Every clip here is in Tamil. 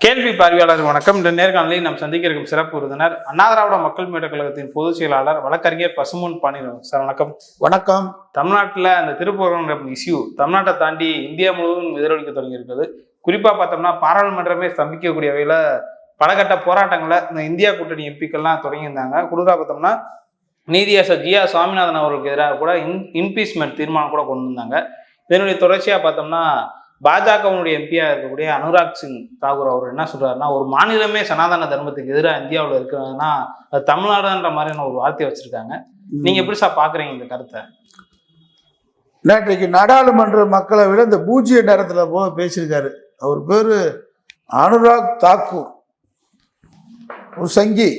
கேள்வி பார்வையாளர் வணக்கம். இந்த நேர்காணலில் நாம் சந்திக்க இருக்கும் சிறப்பு விருந்தினர் அண்ணா திராவிட மக்கள் முன்னேற்ற கழகத்தின் பொதுச் செயலாளர் வழக்கறிஞர் பசும்பொன் பாண்டியன் சார். வணக்கம். வணக்கம். தமிழ்நாட்டில் அந்த திருப்பூர் இஷ்யூ தமிழ்நாட்டை தாண்டி இந்தியா முழுவதும் எதிரொலிக்க தொடங்கி இருக்குது. குறிப்பா பார்த்தோம்னா பாராளுமன்றமே ஸ்தம்பிக்கக்கூடிய வகையில பலகட்ட போராட்டங்களை இந்த இந்தியா கூட்டணி எம்பிக்கள்லாம் தொடங்கியிருந்தாங்க. குறிப்பாக பார்த்தோம்னா நீதியரசர் ஜிஆ சுவாமிநாதன் அவர்களுக்கு எதிராக கூட இம்பீச்மெண்ட் தீர்மானம் கூட கொண்டு வந்தாங்க. இதனுடைய தொடர்ச்சியா பார்த்தோம்னா பாஜகவுடைய எம்பியா இருக்கக்கூடிய அனுராக் சிங் தாக்கூர் அவர் என்ன சொல்றாருன்னா, ஒரு மாநிலமே சனாதன தர்மத்துக்கு எதிராக இந்தியாவில் இருக்கிறதுனா அது தமிழ்நாடுன்ற மாதிரியான ஒரு வார்த்தையை வச்சிருக்காங்க. நீங்க எப்படி சார் பாக்குறீங்க இந்த கருத்தை? நேற்றைக்கு நாடாளுமன்ற மக்களவையில் இந்த பூஜ்ய நேரத்தில் போக பேசியிருக்காரு. அவர் பேரு அனுராக் தாக்கூர், ஒரு சங்கி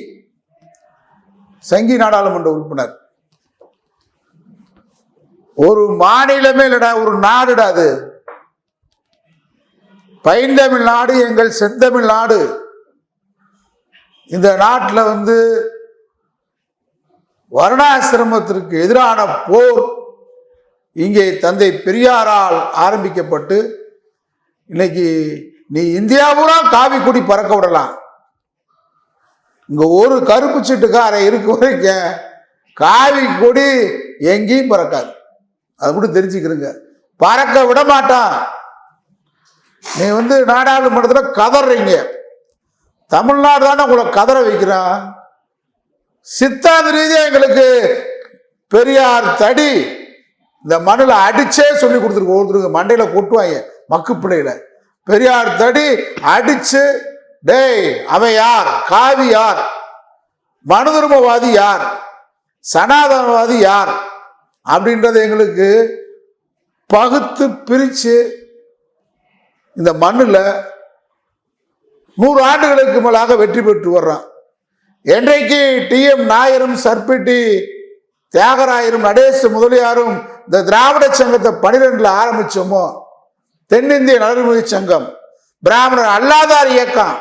நாடாளுமன்ற உறுப்பினர். ஒரு மாநிலமே இல்லடா, ஒரு நாடுடா அது. பைந்தமிழ் நாடு, எங்கள் செந்தமிழ் நாடு. இந்த நாட்டில் வர்ணாசிரமத்திற்கு எதிரான போர் இங்கே தந்தை பெரியாரால் ஆரம்பிக்கப்பட்டு இன்னைக்கு நீ இந்தியா பூரா காவி கொடி பறக்க விடலாம். இங்க ஒரு கருப்பு சீட்டுக்கார இருக்க வரைக்கும் காவி கொடி எங்கேயும் பறக்காது. அது கூட தெரிஞ்சுக்கிறீங்க. பறக்க விட மாட்டான். நீ நாடாளுமன்றத்தில் கதறீங்க. தமிழ்நாடு தானே உங்களை கதற வைக்கிறான். சித்தாந்த ரீதியாக எங்களுக்கு பெரியார் தடி இந்த மண்ணில் அடிச்சே சொல்லி கொடுத்துருக்கு. ஒருத்தருக்கு மண்டையில கொட்டுவாங்க மக்கு பிள்ளையில. பெரியார் தடி அடிச்சு, டேய் அவன் யார், காவி யார், மனுதர்மவாதி யார், சனாதனவாதி யார் அப்படின்றத எங்களுக்கு பகுத்து பிரிச்சு இந்த மண்ணில் 100 ஆண்டுகளுக்கு மேலாக வெற்றி பெற்று வர்றான். என்றைக்கு டிஎம் நாயரும் சர்பிட்டி தியாகராயரும் நடேச முதலியாரும் இந்த திராவிட சங்கத்தை 12 ஆரம்பிச்சோமோ, தென்னிந்திய நலர்மொழி சங்கம், பிராமணர் அல்லாதார் இயக்கம்,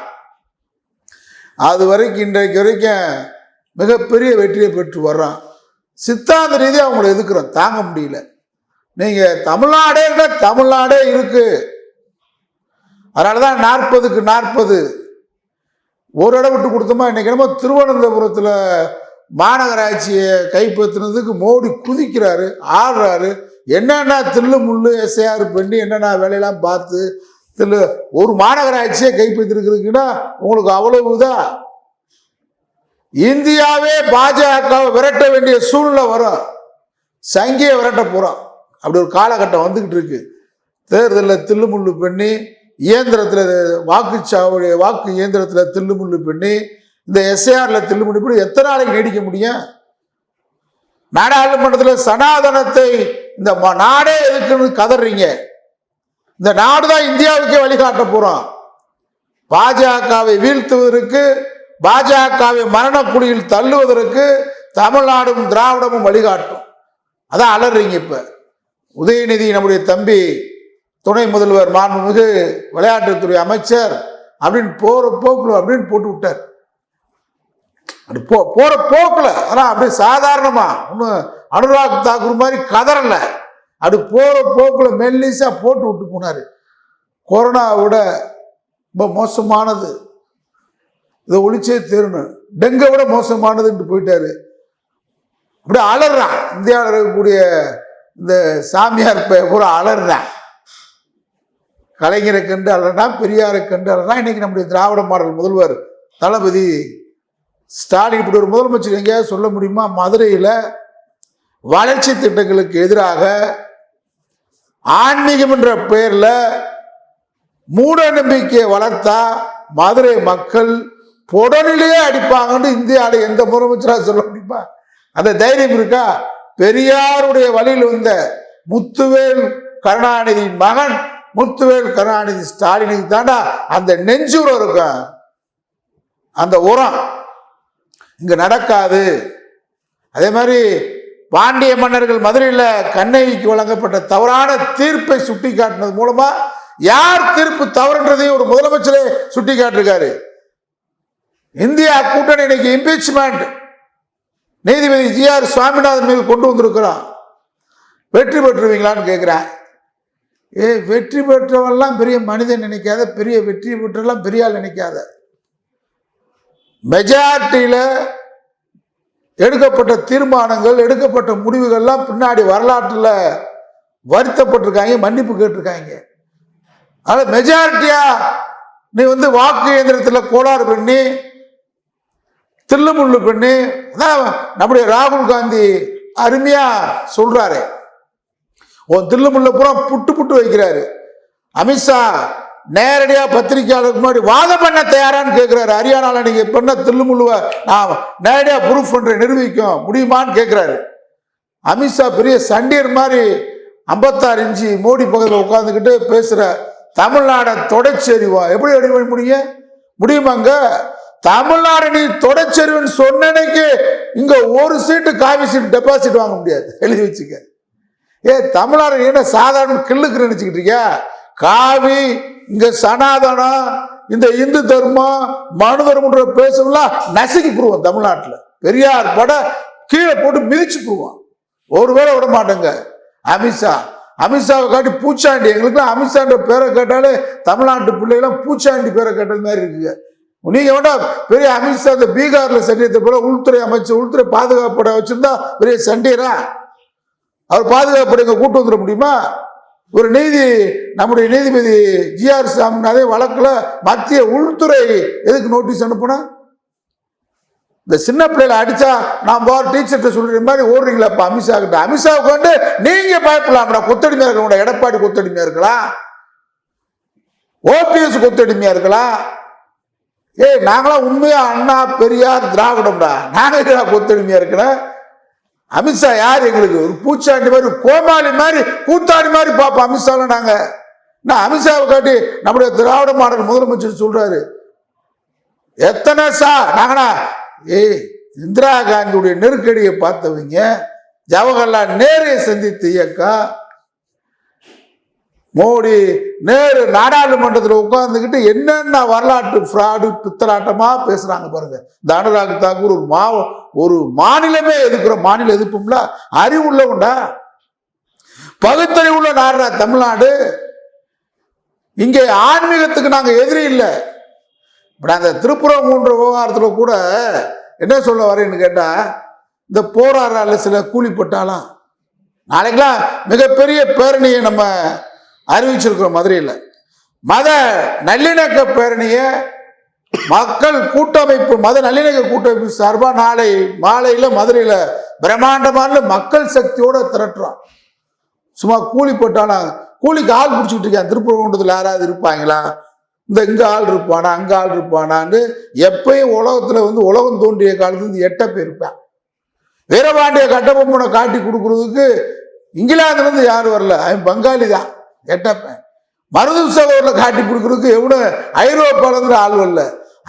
அது வரைக்கும் இன்றைக்கு வரைக்கும் மிகப்பெரிய வெற்றியை பெற்று வர்றான். சித்தாந்த ரீதியாக அவங்களை எதுக்குறோம், தாங்க முடியல. நீங்க தமிழ்நாடே இருக்கு. அதனாலதான் 40க்கு 40 ஒரு இடம் விட்டு கொடுத்தோமா. இன்னைக்கு என்னமோ திருவனந்தபுரத்தில் மாநகராட்சியை கைப்பற்றினதுக்கு மோடி குதிக்கிறாரு, ஆடுறாரு. என்னென்ன தில்லு முள்ளு எஸ்ஐஆர் பண்ணி என்னென்ன வேலையெல்லாம் பார்த்து ஒரு மாநகராட்சியை கைப்பற்றிருக்குதுன்னா உங்களுக்கு அவ்வளவுதான். இந்தியாவே பாஜகவை விரட்ட வேண்டிய சூழ்நிலை வரும். சங்கியை விரட்ட போறோம். அப்படி ஒரு காலகட்டம் வந்துகிட்டு இருக்கு. தேர்தலில் தில்லுமுள்ளு பண்ணி, இயந்திரத்தில் வாக்கு இயந்திரத்தில் தில்லுமுள்ளு பண்ணி, இந்த எஸ்ஐஆர்ல தில்லுமுள்ளு பண்ணி எத்தனை நாளைக்கு நீடிக்க முடியும்? நாடாளுமன்றத்தில் சனாதனத்தை இந்த நாடே எதுக்குன்னு கதறீங்க. இந்த நாடு தான் இந்தியாவுக்கே வழிகாட்ட போறோம். பாஜகவை வீழ்த்துவதற்கு, பாஜகவை மரணக்குழியில் தள்ளுவதற்கு தமிழ்நாடும் திராவிடமும் வழிகாட்டும். அதான் அலறீங்க. இப்ப உதயநிதி நம்முடைய தம்பி துணை முதல்வர், மாண்புமிகு விளையாட்டுத்துறை அமைச்சர் அப்படின்னு போற போக்குல அப்படின்னு போட்டு விட்டார். அப்படி போற போக்குல, ஆனா அப்படியே சாதாரணமா ஒன்னும் அனுராக் தாக்கூர் மாதிரி கதறல. அப்படி போற போக்குல மெல்லிசா போட்டு விட்டு போனாரு. கொரோனாவோட ரொம்ப மோசமானது, இதை ஒழிச்சே தீரணும், டெங்கை விட மோசமானதுன்னு போயிட்டாரு. அப்படியே அலறான். இந்தியாவில் இருக்கக்கூடிய இந்த சாமியார் பூரா அலறான். கலைஞரை கண்டு அல்லனா, பெரியாரை கண்டு அல்லனா. இன்னைக்கு நம்முடைய திராவிட மாடல் முதல்வர் தளபதி ஸ்டாலின் இப்படி ஒரு முதலமைச்சர் எங்கேயாவது சொல்ல முடியுமா? மதுரையில் வளர்ச்சி திட்டங்களுக்கு எதிராக ஆன்மீகம் என்ற பெயர்ல மூட நம்பிக்கையை வளர்த்தா மதுரை மக்கள் புடனிலேயே அடிப்பாங்கன்னு இந்தியாவில் எந்த முதலமைச்சராக சொல்ல முடியுமா? அந்த தைரியம் இருக்கா? பெரியாருடைய வழியில் வந்த முத்துவேல் கருணாநிதியின் மகன் முத்துவேல் கருணாநிதி ஸ்டாலினுக்கு தாண்டா அந்த நெஞ்சுரம் இருக்கும். அந்த உரம் இங்க நடக்காது. அதே மாதிரி பாண்டிய மன்னர்கள் மதுரையில் கண்ணகிக்கு வழங்கப்பட்ட தவறான தீர்ப்பை சுட்டி காட்டினது மூலமா யார் தீர்ப்பு தவறுன்றதையும் ஒரு முதலமைச்சரே சுட்டி காட்டிருக்காரு. இந்தியா கூட்டணி இன்னைக்கு இம்பீச்மெண்ட் நீதிபதி ஜிஆர் சுவாமிநாதன் மீது கொண்டு வந்திருக்கிறோம். வெற்றி பெற்றுவீங்களான்னு கேட்கிறேன். வெற்றி பெற்றவெல்லாம் பெரிய மனிதன் நினைக்காத, பெரிய வெற்றி பெற்றெல்லாம் பெரிய ஆள் நினைக்காத. மெஜாரிட்டியில எடுக்கப்பட்ட தீர்மானங்கள், எடுக்கப்பட்ட முடிவுகள்லாம் பின்னாடி வரலாற்றில் வருத்தப்பட்டிருக்காங்க, மன்னிப்பு கேட்டிருக்காங்க. அதனால மெஜாரிட்டியா நீ வாக்கு இயந்திரத்தில் கோளாறு பண்ணி தில்லுமுள்ளு பண்ணி, நம்முடைய ராகுல் காந்தி அருமையா சொல்றாரு, உன் தில்லுமுள்ள பூரா புட்டு புட்டு வைக்கிறாரு. அமித்ஷா நேரடியா பத்திரிகையாளருக்கு முன்னாடி வாதம் பண்ண தயாரான்னு கேட்கிறாரு. ஹரியானால நீங்க பண்ண தில்லுமுள்ளுவ நான் நேரடியா ப்ரூஃப் பண்ற நிரூபிக்க முடியுமான்னு கேட்கிறாரு. அமித்ஷா பெரிய சண்டீர் மாதிரி 56 இன்ச்சு மோடி பக்கத்தில் உட்கார்ந்துக்கிட்டு பேசுற தமிழ்நாடை தொடச்செறிவா எப்படி அடிமை முடியுமாங்க? தமிழ்நாடு நீ தொடச்செறிவுன்னு சொன்னனைக்கு இங்க ஒரு சீட்டு காவி சீட்டு டெபாசிட் வாங்க முடியாது, எழுதி வச்சுக்க. தமிழ்நாடு என்ன சாதாரண கிள்ளுக்கு நினைச்சுக்கிட்டு இருக்கியா? காவி இங்க சனாதனம், இந்த இந்து தர்மம், மனு தர்மன்ற பேசலாம் நசுக்கி போடுவோம். தமிழ்நாட்டில் பெரியார் பட கீழே போட்டு மிதிச்சு போடுவான். ஒருவேளை விட மாட்டேங்க. அமித்ஷாவை காட்டி பூச்சாண்டி, எங்களுக்குலாம் அமித்ஷான்ற பேரை கேட்டாலே தமிழ்நாட்டு பிள்ளைகளாம் பூச்சாண்டி பேரை கேட்டது மாதிரி இருக்குங்க. நீங்க வேண்டாம் பெரிய அமித்ஷா இந்த பீகார்ல சண்டியத்தை போல உள்துறை அமைச்சர், உள்துறை பாதுகாப்பட வச்சிருந்தா பெரிய சண்டியரா? அவர் பாதுகாப்படைங்க கூட்டு வந்துட முடியுமா? ஒரு நம்முடைய நீதிபதி GR சாமிநாதன் வழக்குல மத்திய உள்துறை எதுக்கு நோட்டீஸ் அனுப்புனா? இந்த சின்ன பிள்ளைகளை அடிச்சா நான் போற டீச்சர்கிட்ட சொல்ற மாதிரி ஓடுறீங்களா? இப்ப அமித்ஷா கிட்ட, அமித்ஷாவுக்கு நீங்க பயப்படலாம். கொத்தடிமையா இருக்கலாம், எடப்பாடி கொத்தடிமையா இருக்கலாம், OPS கொத்தடிமையா இருக்கலாம். நாங்களாம் உண்மையா அண்ணா பெரியார் திராவிடம்டா, நாங்க கொத்தடிமையா இருக்கிறேன். அமித்ஷா யார்? எங்களுக்கு ஒரு பூச்சாண்டி மாதிரி, கோமாளி மாதிரி, கூத்தாடி மாதிரி பார்ப்போம் அமித்ஷால. நாங்க அமித்ஷாவை காட்டி நம்முடைய திராவிட மாடல் முதலமைச்சர் சொல்றாரு, எத்தனை நாங்கண்ணா இந்திரா காந்தியுடைய நெருக்கடியை பார்த்தவங்க, ஜவஹர்லால் நேரு சந்தித்த இயக்கம், மோடி நேரு நாடாளுமன்றத்தில் உட்கார்ந்துக்கிட்டு என்னென்ன வரலாற்று ஃப்ராடு பித்தலாட்டமா பேசுறாங்க பாருங்க. இந்த அனுராக் தாக்கூர் ஒரு மாநிலமே எதிர்க்கிற மாநில எதிர்ப்பும்ல, அறிவுள்ளவண்டா, பகுத்தறிவுள்ள நாடுறா தமிழ்நாடு. இங்கே ஆன்மீகத்துக்கு நாங்க எதிரி இல்லை. இப்ப அந்த திருப்புறங்குன்ற விவகாரத்தில் கூட என்ன சொல்ல வரேன்னு கேட்டா, இந்த போராடுறால சில கூலிப்பட்டாலாம் நாளைக்கெல்லாம் மிகப்பெரிய பேரணியை நம்ம அறிவிச்சிருக்கிறோம் மதுரையில். மத நல்லிணக்க பேரணியை மக்கள் கூட்டமைப்பு, மத நல்லிணக்க கூட்டமைப்பு சார்பாக நாளை மாலையில் மதுரையில் பிரம்மாண்டமான மக்கள் சக்தியோட திரட்டுறோம். சும்மா கூலிப்பட்டாலாம், கூலிக்கு ஆள் பிடிச்சிக்கிட்டு இருக்கேன். திருப்பூர் யாராவது இருப்பாங்களா? இங்க ஆள் இருப்பானா, அங்க ஆள் இருப்பானான்னு எப்பயும் உலகத்துல உலகம் தோன்றிய காலத்துல 8 பேர் இருப்பேன். வீரபாண்டிய கட்டபொம்மனை காட்டி கொடுக்கறதுக்கு இங்கிலாந்துல இருந்து யாரும் வரல, அவன் பங்காளி தான் 8 மருது சகோதரில் காட்டி கொடுக்கறதுக்கு எவ்வளோ ஐரோப்பால இருந்து ஆள் வரல,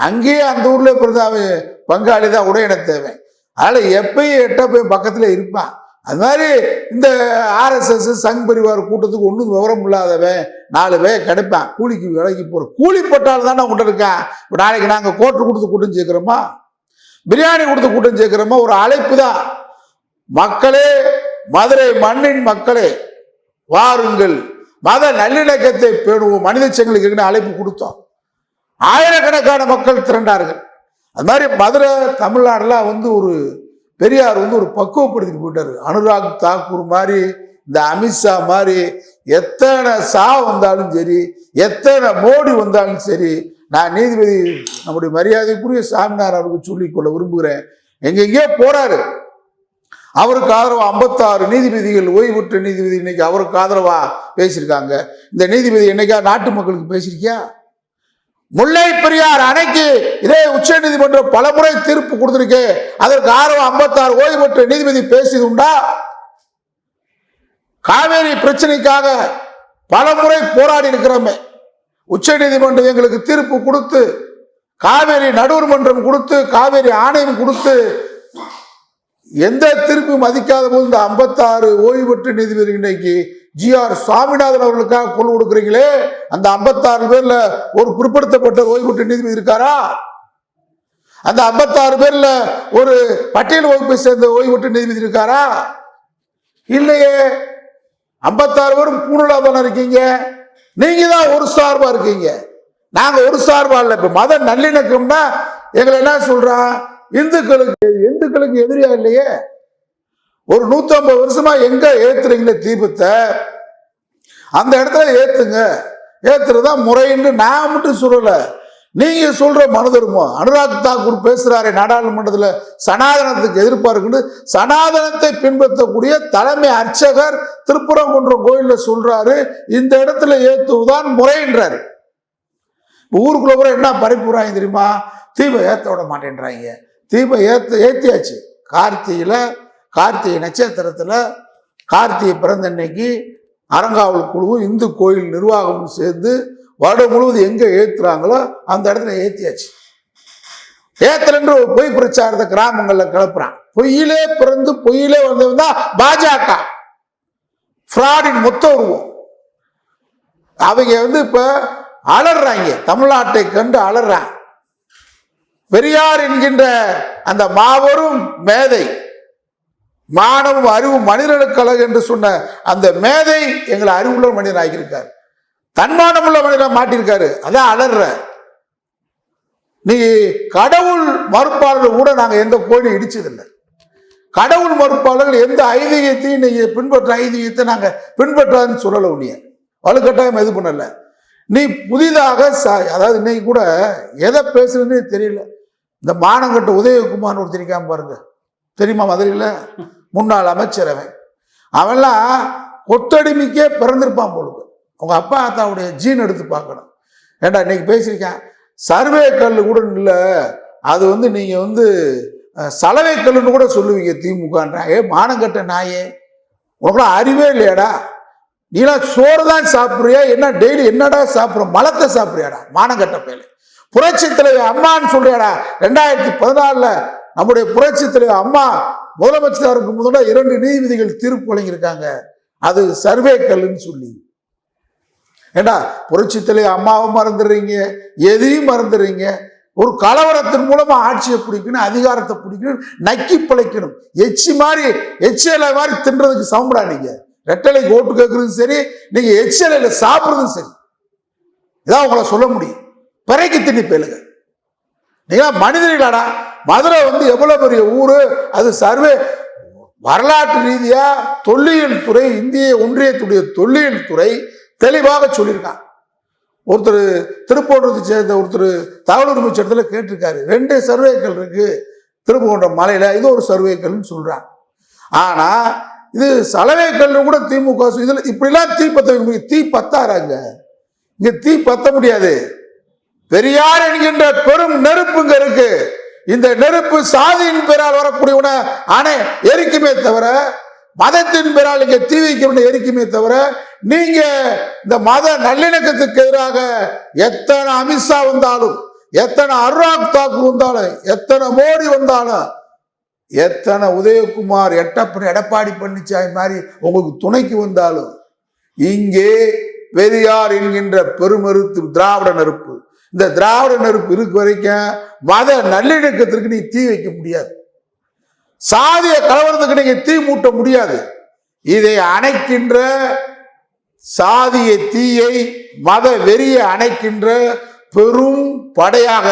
அங்கேயே அந்த ஊர்ல பிறந்த அவன் பங்காளி தான், உடையின தேவை. அதனால எப்பயும் 8 பக்கத்துல இருப்பான். அது மாதிரி இந்த RSS சங் பரிவார கூட்டத்துக்கு ஒன்றும் விவரம் இல்லாதவன் 4 பேர் கிடைப்பான். கூலிக்கு விலைக்கு போற கூலிப்பட்டால் தானே உங்கள்கிட்ட இருக்கான். இப்போ நாளைக்கு நாங்கள் கோட்டு கொடுத்து கூட்டம் சேர்க்கிறோமா, பிரியாணி கொடுத்து கூட்டம் சேர்க்கிறோமா? ஒரு அழைப்பு தான். மக்களே, மதுரை மண்ணின் மக்களே, வாருங்கள், மத நல்லிணக்கத்தை பேணுவோம், மனித சங்கிலிக்கு அழைப்பு கொடுத்தோம். ஆயிரக்கணக்கான மக்கள் திரண்டார்கள். அது மாதிரி மதுரை தமிழ்நாடுலாம் ஒரு பெரியார் ஒரு பக்குவப்படுத்திட்டு போயிட்டாரு. அனுராக் தாக்கூர் மாதிரி, இந்த அமித்ஷா மாதிரி எத்தனை வந்தாலும் சரி, எத்தனை மோடி வந்தாலும் சரி, நான் நீதிபதி நம்முடைய மரியாதைக்குரிய சாமினார் அவருக்கு சொல்லிக்கொள்ள விரும்புகிறேன். எங்கெங்கேயோ போறாரு, அவருக்கு ஆதரவா 56 நீதிபதிகள், ஓய்வு பெற்ற நீதிபதி இன்னைக்கு அவருக்கு ஆதரவா பேசியிருக்காங்க. இந்த நீதிபதி என்னைக்கா நாட்டு மக்களுக்கு பேசியிருக்கியா? முல்லை பெரியார் அணைக்கு இதே உச்ச நீதிமன்றம் பல முறை தீர்ப்பு கொடுத்திருக்கு, அதற்கு ஆதரவா 56 ஓய்வு பெற்ற நீதிபதி பேசியது உண்டா? காவேரி பிரச்சனைக்காக பல முறை போராடி இருக்கிறோமே, உச்ச நீதிமன்றம் எங்களுக்கு தீர்ப்பு கொடுத்து, காவேரி நடுவர் மன்றம் கொடுத்து, காவேரி ஆணையம் கொடுத்து, எந்த தீர்ப்பு மதிக்காத போது இந்த 56 ஓய்வு பெற்ற நீதிபதி இன்னைக்கு GR சாமிநாதன் அவர்களுக்காக குழு கொடுக்குறீங்களே, அந்த 56 பேர்ல ஒரு பிற்படுத்தப்பட்ட ஓய்வு பெற்ற நீதிபதி இருக்காரா? அந்த 56 பேர்ல ஒரு பட்டியல் வகுப்பை சேர்ந்த ஓய்வு பெற்ற நீதிபதி இருக்காரா? இல்லையே. 56 பேரும் பூணலா தானே இருக்கீங்க. நீங்க தான் ஒரு சார்பா இருக்கீங்க, நாங்க ஒரு சார்பா இல்லை. இப்ப மத நல்லிணக்கம்னா எங்களை என்ன சொல்றான், இந்துக்களுக்கு எதிரியா இல்லையே. ஒரு 150 வருஷமா எங்க ஏத்துறீங்களே தீபத்தை, அந்த இடத்துல ஏத்துங்க. ஏத்துறதா முறைன்னு நான் மட்டும் சொல்லல, நீங்க சொல்ற மனு தர்மம். அனுராக் தாக்கூர் பேசுறாரு நாடாளுமன்றத்தில், சனாதனத்துக்கு எதிர்ப்பா இருக்குன்னு. சனாதனத்தை பின்பற்றக்கூடிய தலைமை அர்ச்சகர் திருப்பரங்குன்றம் கோயில்ல சொல்றாரு, இந்த இடத்துல ஏத்துவதுதான் முறைன்றாரு. ஊருக்குள்ள கூட என்ன பறிப்புறாங்க தெரியுமா, தீபம் ஏத்த விட மாட்டேன்றாங்க. தீபம் ஏத்தியாச்சு. கார்த்திகை நட்சத்திரத்துல கார்த்திகை பிறந்த அன்னைக்கு அறங்காவல் குழுவும் இந்து கோயில் நிர்வாகமும் சேர்ந்து வருடம் முழுவதும் எங்க ஏத்துறாங்களோ அந்த இடத்துல ஏத்தியாச்சு. ஏத்தலன்று பொய் பிரச்சாரத்தை கிராமங்கள்ல கிளப்புறான். பொய்யிலே பிறந்து பொய்யிலே வந்தவன் தான் பாஜக, ஃப்ராடின் மொத்த உருவம். அவங்க இப்ப அலறாங்க, தமிழ்நாட்டை கண்டு அலறாங்க. பெரியார் என்கின்ற அந்த மாபெரும் மேதை, மானமும் அறிவும் மனிதனுக்கு அழகு என்று சொன்ன அந்த மேதை எங்களை அறிவுள்ள மனிதன் ஆகியிருக்காரு, தன்மானம் உள்ள மனிதன் மாட்டிருக்காரு. அதான் அலற. நீ கடவுள் மறுப்பாளர்கள் கூட நாங்க எந்த கோயிலும் இடிச்சதில்லை. கடவுள் மறுப்பாளர்கள் எந்த ஐதீகத்தையும் நீங்க பின்பற்ற ஐதீகத்தை நாங்க பின்பற்றாதுன்னு சொல்லல. உன்னைய வலுக்கட்டாயம் எது பண்ணல. நீ புதிதாக அதாவது இன்னைக்கு கூட எதை பேசுறதுன்னே தெரியல. இந்த மானங்கட்ட உதயகுமார் ஒருத்தரிக்காம பாருங்க, தெரியுமா? மதுரையில் முன்னாள் அமைச்சர். அவன்லாம் கொத்தடிமைக்கே பிறந்திருப்பான் போலுக்கு. உங்க அப்பா அத்தாவுடைய ஜீன் எடுத்து பார்க்கணும். ஏண்டா இன்னைக்கு பேசியிருக்கேன், சர்வே கல் கூட இல்லை, அது நீங்க சலவை கல்லுன்னு கூட சொல்லுவீங்க திமுகன்றா. மானங்கட்ட நாயே, உனக்குலாம் அறிவே இல்லையாடா? நீலாம் சோறு தான் சாப்பிட்றியா? என்ன டெய்லி என்னடா சாப்பிட்ற? மலத்தை சாப்பிட்றியாடா மானங்கட்ட பேரு? புரட்சி தலைவர் அம்மான்னு சொல்றியாடா? 2014 நம்முடைய புரட்சி தலைவர் அம்மா முதலமைச்சராக இருக்கும் போது 2 நீதிபதிகள் தீர்ப்பு வழங்கியிருக்காங்க, அது சர்வே கல்லுன்னு சொல்லி. ஏண்டா புரட்சி தலைவர் அம்மாவை மறந்துடுறீங்க, எதையும் மறந்துடுறீங்க. ஒரு கலவரத்தின் மூலமா ஆட்சியை பிடிக்கணும், அதிகாரத்தை பிடிக்கணும், நக்கி பிழைக்கணும். எச்சியலை மாதிரி தின்றதுக்கு சமப்படா. நீங்க ரெட்டலைக்கு ஓட்டு கேட்கறதும் சரி, நீங்க எச்சியலையில சாப்பிடுறதும் சரி. இதான் உங்களை சொல்ல முடியும். பிறைக்கு திண்ணி பேலுங்க. நீங்க மனிதர்களாடா. மதுரை எவ்வளவு பெரிய ஊரு, அது சர்வே வரலாற்று ரீதியா தொல்லியல் துறை, இந்திய ஒன்றியத்துடைய தொல்லியல் துறை தெளிவாக சொல்லியிருக்கான். ஒருத்தர் திருப்போன்றத்தை சேர்ந்த ஒருத்தர் தகவல் உரிமை சட்டத்தில் கேட்டிருக்காரு, 2 சர்வேக்கள் இருக்கு திருப்போன்றம் மலையில, இது ஒரு சர்வேக்கல்னு சொல்றாங்க. ஆனா இது சலவைக்கல் கூட திமுக இதுல இப்படிலாம் தீ பத்த வைக்க முடியும். தீ பத்தாராங்க, இங்க தீ பத்த முடியாது. பெரியார் என்கின்ற பெரும் நெருப்புங்க இருக்கு. இந்த நெருப்பு சாதியின் பேரால் வரக்கூடியவன ஆனே எரிக்குமே தவிர, மதத்தின் பேரால் இங்க தீ வைக்க எரிக்குமே தவிர, நீங்க இந்த மத நல்லிணக்கத்துக்கு எதிராக எத்தனை அமித்ஷா வந்தாலும், எத்தனை அனுராக் தாக்கூர் வந்தாலும், எத்தனை மோடி வந்தாலும், எத்தனை உதயகுமார் எடப்பாடி பழனிசாமி மாதிரி உங்களுக்கு துணைக்கு வந்தாலும், இங்கே பெரியார் என்கின்ற பெருமருத்து திராவிட நெருப்பு, இந்த திராவிட நெருப்பு இருக்கு வரைக்கும் மத நல்லிணக்கத்திற்கு நீ தீ வைக்க முடியாது. சாதிய கலவரத்துக்கு நீங்க தீ மூட்ட முடியாது. இதை அணைக்கின்ற சாதிய தீயை, மத வெறியை அணைக்கின்ற பெரும் படையாக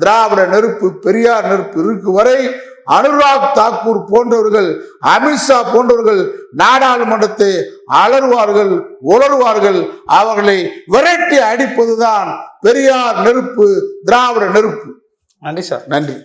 திராவிட நெருப்பு, பெரியார் நெருப்பு இருக்கு வரை அனுராக் தாக்கூர் போன்றவர்கள், அமித்ஷா போன்றவர்கள் நாடாளுமன்றத்தை அலறுவார்கள், உலருவார்கள். அவர்களை விரட்டி அடிப்பதுதான் பெரியார் நெருப்பு, திராவிட நெருப்பு. நன்றி சார். நன்றி.